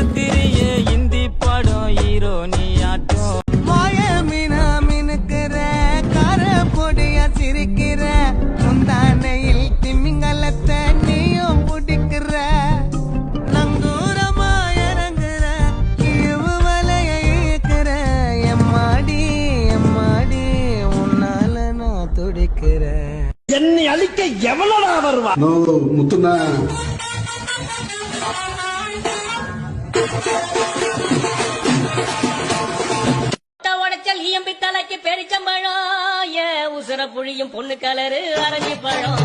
அசத்திரியே இந்தி படம் ஹீரோ நீ ஆட்டம் மாய மீனா மினுக்கிற கார பொடியா சிரிக்கிற முந்தானையில் திமிங்கலத்தை நீயும் பிடிக்கிற நங்கூரமா இறங்குற இவு வலைய இழுக்கிற எம்மாடி எம்மாடி உன்னால நான் துடிக்கிறேன். என்னை அழிக்க எவ்வளவு வருவா? முத்துனா உடைச்சல் ஈயம்பி தலைக்கு பெரிச்சம்பழம் உசுர புழியும் பொண்ணு கலரு அரஞ்சி பழம்